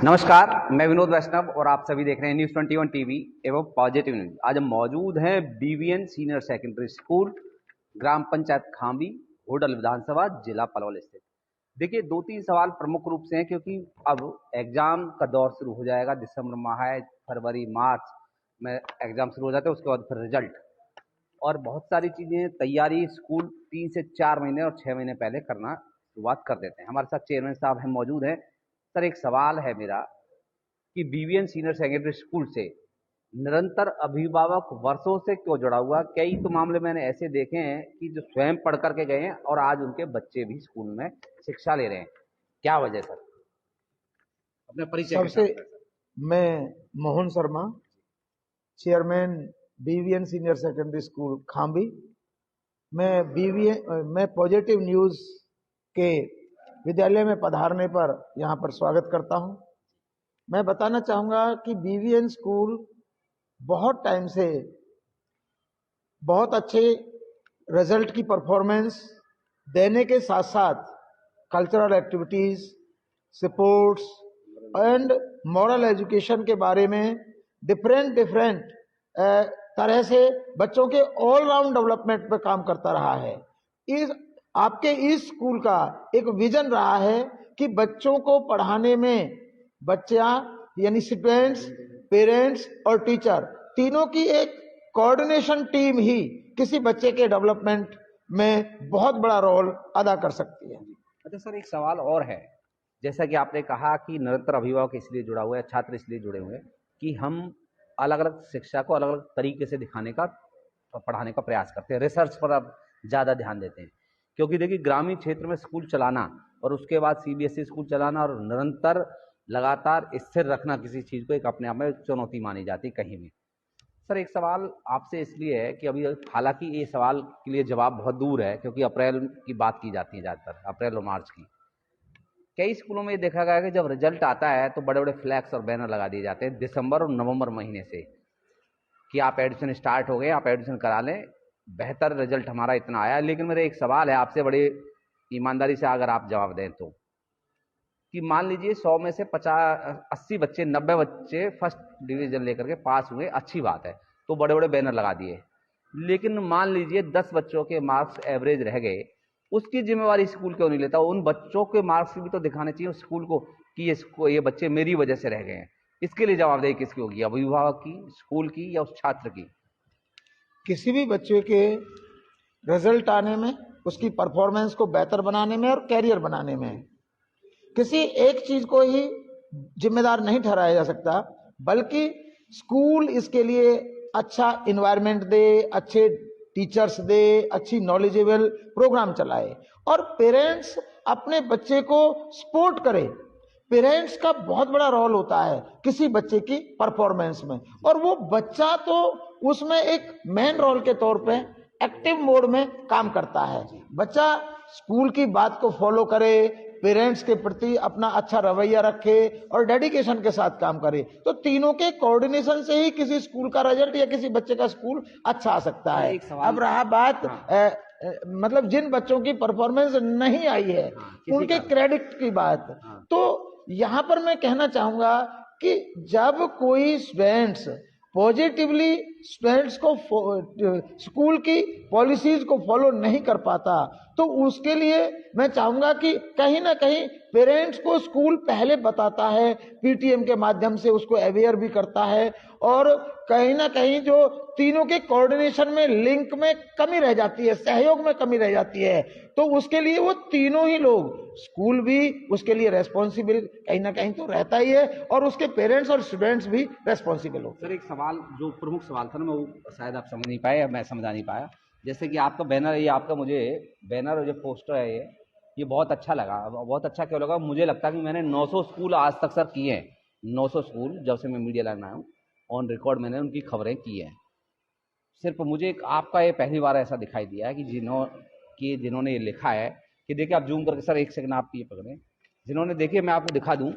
नमस्कार, मैं विनोद वैष्णव और आप सभी देख रहे हैं न्यूज़ 21 टीवी एवं पॉजिटिव न्यूज। आज हम मौजूद हैं बीवीएन सीनियर सेकेंडरी स्कूल, ग्राम पंचायत खांबी, होडल विधानसभा, जिला पलवल स्थित। देखिए, दो तीन सवाल प्रमुख रूप से हैं क्योंकि अब एग्जाम का दौर शुरू हो जाएगा। दिसंबर माह है, फरवरी मार्च में एग्जाम शुरू हो जाते हैं, उसके बाद फिर रिजल्ट और बहुत सारी चीजें तैयारी स्कूल 3 से 4 महीने और 6 महीने पहले करना शुरुआत कर देते हैं। हमारे साथ चेयरमैन साहब हैं, मौजूद हैं। सर, एक सवाल है मेरा कि बीवीएन सीनियर सेकेंडरी स्कूल से निरंतर अभिभावक वर्षों से क्यों जुड़ा हुआ? कई तो मामले मैंने ऐसे देखे हैं कि जो स्वयं पढ़ करके गए हैं और आज उनके बच्चे भी स्कूल में शिक्षा ले रहे हैं। क्या वजह सर? अपने परिचय के सबसे साथ। मैं Mohan Sharma, chairman BVN senior secondary school Khambi. मैं पॉजिटिव न्यूज के विद्यालय में पधारने पर यहाँ पर स्वागत करता हूँ। मैं बताना चाहूँगा कि बीवीएन स्कूल बहुत टाइम से बहुत अच्छे रिजल्ट की परफॉर्मेंस देने के साथ साथ cultural activities, sports and moral education के बारे में डिफरेंट तरह से बच्चों के ऑल राउंड डेवलपमेंट पे काम करता रहा है। इस स्कूल का एक विजन रहा है कि बच्चों को पढ़ाने में बच्चा यानी स्टूडेंट्स, पेरेंट्स और टीचर तीनों की एक कोऑर्डिनेशन टीम ही किसी बच्चे के डेवलपमेंट में बहुत बड़ा रोल अदा कर सकती है। अच्छा सर, एक सवाल और है। जैसा कि आपने कहा कि निरंतर अभिभावक इसलिए जुड़ा हुआ है, छात्र इसलिए जुड़े हुए हैं कि हम अलग अलग शिक्षा को अलग अलग तरीके से दिखाने का, पढ़ाने का प्रयास करते हैं। रिसर्च पर अब ज़्यादा ध्यान देते हैं क्योंकि देखिए, ग्रामीण क्षेत्र में स्कूल चलाना और उसके बाद सीबीएसई स्कूल चलाना और निरंतर लगातार स्थिर रखना किसी चीज़ को एक अपने आप में चुनौती मानी जाती है कहीं भी। सर, एक सवाल आपसे इसलिए है कि अभी हालांकि ये सवाल के लिए जवाब बहुत दूर है क्योंकि अप्रैल की बात की जाती है, ज़्यादातर अप्रैल और मार्च की। कई स्कूलों में ये देखा गया है कि जब रिजल्ट आता है तो बड़े बड़े फ्लैक्स और बैनर लगा दिए जाते हैं दिसंबर और नवंबर महीने से कि आप एडमिशन स्टार्ट हो गए, आप एडमिशन करा लें, बेहतर रिजल्ट हमारा इतना आया। लेकिन मेरा एक सवाल है आपसे, बड़े ईमानदारी से अगर आप जवाब दें तो, कि मान लीजिए 100 में से 50-80 बच्चे, 90 बच्चे फर्स्ट डिवीजन लेकर के पास हुए, अच्छी बात है, तो बड़े बड़े बैनर लगा दिए। लेकिन मान लीजिए 10 बच्चों के मार्क्स एवरेज रह गए, उसकी जिम्मेवारी स्कूल क्यों नहीं लेता? उन बच्चों के मार्क्स भी तो दिखाने चाहिए स्कूल को कि ये बच्चे मेरी वजह से रह गए हैं। इसके लिए जवाबदेही किसकी होगी? अभिभावक की, स्कूल की, या उस छात्र की? किसी भी बच्चे के रिजल्ट आने में, उसकी परफॉर्मेंस को बेहतर बनाने में और कैरियर बनाने में किसी एक चीज को ही जिम्मेदार नहीं ठहराया जा सकता, बल्कि स्कूल इसके लिए अच्छा इन्वायरमेंट दे, अच्छे टीचर्स दे, अच्छी नॉलेजेबल प्रोग्राम चलाए और पेरेंट्स अपने बच्चे को सपोर्ट करे। पेरेंट्स का बहुत बड़ा रोल होता है किसी बच्चे की परफॉर्मेंस में, और वो बच्चा तो उसमें एक मेन रोल के तौर पे एक्टिव मोड में काम करता है। बच्चा स्कूल की बात को फॉलो करे, पेरेंट्स के प्रति अपना अच्छा रवैया रखे और डेडिकेशन के साथ काम करे, तो तीनों के कोऑर्डिनेशन से ही किसी स्कूल का रिजल्ट या किसी बच्चे का स्कूल अच्छा आ सकता है। अब रहा बात मतलब जिन बच्चों की परफॉर्मेंस नहीं आई है, उनके क्रेडिट की बात, तो यहां पर मैं कहना चाहूंगा कि जब कोई स्टूडेंट्स पॉजिटिवली स्टूडेंट्स को स्कूल की पॉलिसीज को फॉलो नहीं कर पाता, तो उसके लिए मैं चाहूंगा कि कहीं ना कहीं पेरेंट्स को स्कूल पहले बताता है, पीटीएम के माध्यम से उसको अवेयर भी करता है, और कहीं ना कहीं जो तीनों के कोऑर्डिनेशन में, लिंक में कमी रह जाती है, सहयोग में कमी रह जाती है, तो उसके लिए वो तीनों ही लोग, स्कूल भी उसके लिए रेस्पॉन्सिबल कहीं ना कहीं तो रहता ही है और उसके पेरेंट्स और स्टूडेंट्स भी रेस्पॉन्सिबल हो। सर, एक सवाल जो प्रमुख सवाल था ना, मैं वो शायद आप समझ नहीं पाए या मैं समझा नहीं पाया। जैसे कि आपका बैनर है, ये आपका, मुझे बैनर और जो पोस्टर है ये बहुत अच्छा लगा। बहुत अच्छा क्यों लगा? मुझे लगता है कि मैंने 900 स्कूल आज तक सर किए हैं। 900 स्कूल जब से मैं मीडिया लाइन में आया हूँ, ऑन रिकॉर्ड मैंने उनकी खबरें की हैं। सिर्फ मुझे आपका ये पहली बार ऐसा दिखाई दिया है कि जिन्होंने ये लिखा है कि देखिए, आप जूम करके, सर एक सेकंड आप ये पकड़ें, जिन्होंने, देखिए मैं आपको दिखा दूं,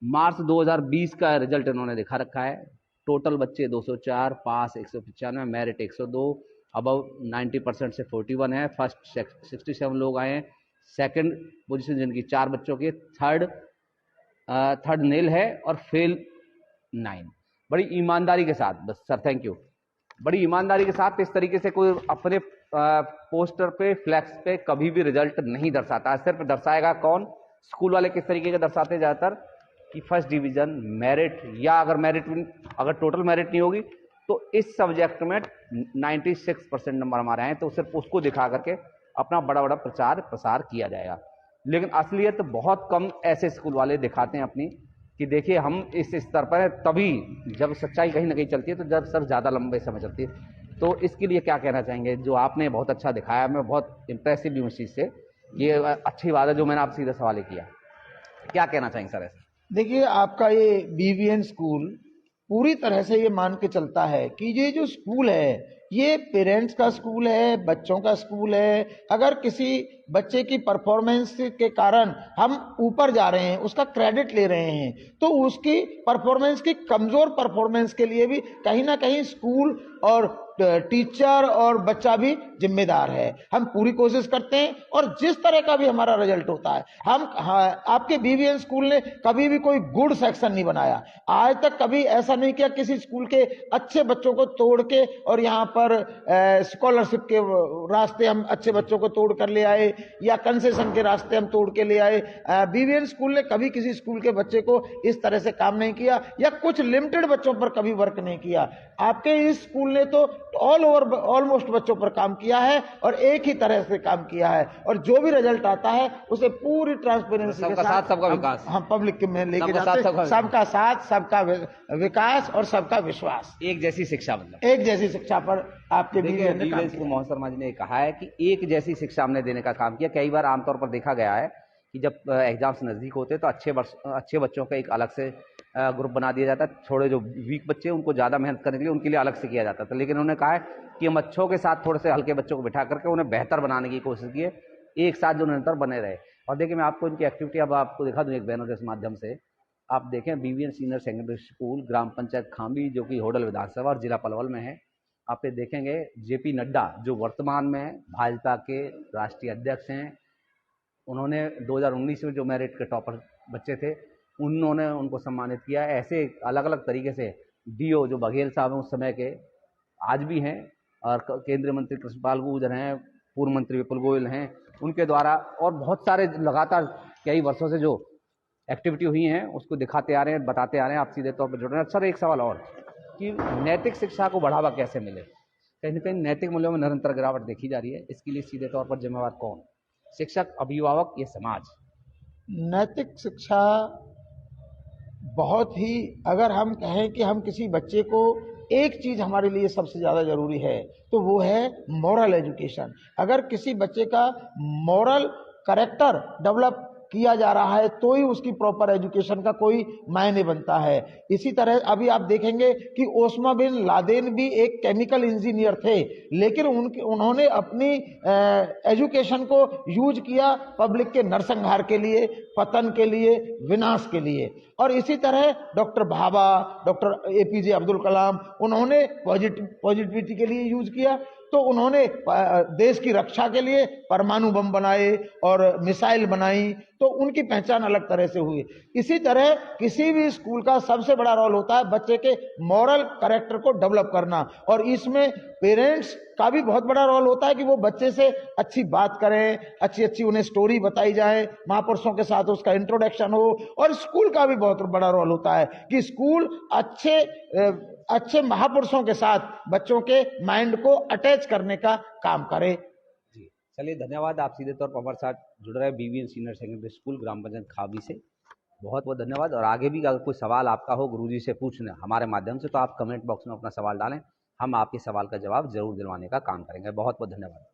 मार्च 2020 का रिजल्ट इन्होंने दिखा रखा है। टोटल बच्चे 204, पास 195, मेरिट 102, अबव 90% से 41 है। फर्स्ट 67 लोग आए हैं, सेकंड पोजीशन जिनकी 4 बच्चों की, थर्ड थर्ड नील है और फेल 9। बड़ी ईमानदारी के साथ, बस सर थैंक यू, बड़ी ईमानदारी के साथ इस तरीके से कोई अपने पोस्टर पे फ्लैक्स पे कभी भी रिजल्ट नहीं दर्शाता है। सिर्फ दर्शाएगा कौन, स्कूल वाले किस तरीके के दर्शाते हैं ज़्यादातर कि फर्स्ट डिवीजन, मेरिट, या अगर टोटल मेरिट नहीं होगी तो इस सब्जेक्ट में 96% नंबर हमारे हैं, तो सिर्फ उसको दिखा करके अपना बड़ा बड़ा प्रचार प्रसार किया जाएगा। लेकिन असलियत बहुत कम ऐसे स्कूल वाले दिखाते हैं अपनी कि देखिए हम इस स्तर पर हैं, तभी जब सच्चाई कहीं ना कहीं चलती है तो जब सर ज़्यादा लंबे समय चलती है। तो इसके लिए क्या कहना चाहेंगे? जो आपने बहुत अच्छा दिखाया, मैं बहुत इंप्रेसिव भी हूँ इस चीज़ से, ये अच्छी बात है जो मैंने आपसे सीधा सवाल किया। क्या कहना चाहेंगे सर ऐसे? देखिए, आपका ये बीवीएन स्कूल पूरी तरह से ये मान के चलता है कि ये जो स्कूल है ये पेरेंट्स का स्कूल है, बच्चों का स्कूल है। अगर किसी बच्चे की परफॉर्मेंस के कारण हम ऊपर जा रहे हैं, उसका क्रेडिट ले रहे हैं, तो उसकी परफॉर्मेंस की कमजोर परफॉर्मेंस के लिए भी कहीं ना कहीं स्कूल और टीचर और बच्चा भी जिम्मेदार है। हम पूरी कोशिश करते हैं और जिस तरह का भी हमारा रिजल्ट होता है, आपके बीवीएन स्कूल ने कभी भी कोई गुड सेक्शन नहीं बनाया। आज तक कभी ऐसा नहीं किया किसी स्कूल के अच्छे बच्चों को तोड़ के और यहाँ पर स्कॉलरशिप के रास्ते हम अच्छे बच्चों को तोड़ कर ले आए या कंसेशन के रास्ते हम तोड़ के ले आए। बीवीएन स्कूल ने कभी किसी स्कूल के बच्चे को इस तरह से काम नहीं किया या कुछ लिमिटेड बच्चों पर कभी वर्क नहीं किया। आपके इस स्कूल ने तो ऑल ओवर ऑलमोस्ट बच्चों पर काम किया है और एक ही तरह से काम किया है, और जो भी रिजल्ट आता है उसे पूरी ट्रांसपेरेंसी के साथ सबका विकास हम पब्लिक में लेके जाते हैं। सबका साथ, सबका विकास और सबका विश्वास, एक जैसी शिक्षा, मतलब एक जैसी शिक्षा पर आपके बीवीएन स्कूल मोहन शर्मा जी ने कहा है कि एक जैसी शिक्षा हमने देने का काम किया। कई बार आमतौर पर देखा गया है कि जब एग्जाम्स नजदीक होते हैं तो अच्छे बच्चों का एक अलग से ग्रुप बना दिया जाता है, थोड़े जो वीक बच्चे उनको ज़्यादा मेहनत करने के लिए उनके लिए अलग से किया जाता था। लेकिन उन्होंने कहा है कि हम अच्छों के साथ थोड़े से हल्के बच्चों को बिठा करके उन्हें बेहतर बनाने की कोशिश की है, एक साथ जो निरंतर बने रहे। और देखिए मैं आपको इनकी एक्टिविटी अब आपको दिखा दूँ एक बैनर के माध्यम से। आप देखें बीवीएन सीनियर सेकेंडरी स्कूल, ग्राम पंचायत खांबी, जो कि होडल विधानसभा और जिला पलवल में है। आप ये देखेंगे जेपी नड्डा जो वर्तमान में भाजपा के राष्ट्रीय अध्यक्ष हैं, उन्होंने 2019 में जो मेरिट के टॉपर बच्चे थे उन्होंने उनको सम्मानित किया। ऐसे अलग अलग तरीके से डीओ जो बघेल साहब हैं उस समय के, आज भी हैं, और केंद्रीय मंत्री कृष्णपाल गुर्जर हैं, पूर्व मंत्री विपुल गोयल हैं, उनके द्वारा और बहुत सारे लगातार कई वर्षों से जो एक्टिविटी हुई हैं उसको दिखाते आ रहे हैं, बताते आ रहे हैं। आप सीधे तौर पर जुड़ रहे हैं। सर एक सवाल और कि नैतिक शिक्षा को बढ़ावा कैसे मिले? कहीं ना कहीं नैतिक मूल्यों में निरंतर गिरावट देखी जा रही है, इसके लिए सीधे तौर पर जिम्मेवार कौन? शिक्षक, अभिभावक, ये समाज? नैतिक शिक्षा बहुत ही, अगर हम कहें कि हम किसी बच्चे को एक चीज हमारे लिए सबसे ज्यादा जरूरी है तो वो है मॉरल एजुकेशन। अगर किसी बच्चे का मॉरल कैरेक्टर डेवलप किया जा रहा है तो ही उसकी प्रॉपर एजुकेशन का कोई मायने बनता है। इसी तरह अभी आप देखेंगे कि ओस्मा बिन लादेन भी एक केमिकल इंजीनियर थे, लेकिन उन्होंने अपनी एजुकेशन को यूज किया पब्लिक के नरसंहार के लिए, पतन के लिए, विनाश के लिए। और इसी तरह doctor Bhabha, doctor APJ Abdul Kalam, उन्होंने पॉजिटिविटी के लिए यूज किया, तो उन्होंने देश की रक्षा के लिए परमाणु बम बनाए और मिसाइल बनाई, तो उनकी पहचान अलग तरह से हुई। इसी तरह किसी भी स्कूल का सबसे बड़ा रोल होता है बच्चे के मॉरल कैरेक्टर को डेवलप करना, और इसमें पेरेंट्स का भी बहुत बड़ा रोल होता है कि वो बच्चे से अच्छी बात करें, अच्छी अच्छी उन्हें स्टोरी बताई जाए, महापुरुषों के साथ उसका इंट्रोडक्शन हो। और स्कूल का भी बहुत बड़ा रोल होता है कि स्कूल अच्छे महापुरुषों के साथ बच्चों के माइंड को अटैच करने का काम करे। जी चलिए, धन्यवाद। आप सीधे तौर पर हमारे साथ जुड़ रहे हैं बीवीएन सीनियर सेकेंडरी स्कूल ग्राम पंचायत खाबी से, बहुत बहुत धन्यवाद। और आगे भी अगर कोई सवाल आपका हो गुरुजी से पूछने हमारे माध्यम से, तो आप कमेंट बॉक्स में अपना सवाल डालें, हम आपके सवाल का जवाब जरूर दिलवाने का काम करेंगे। बहुत बहुत धन्यवाद।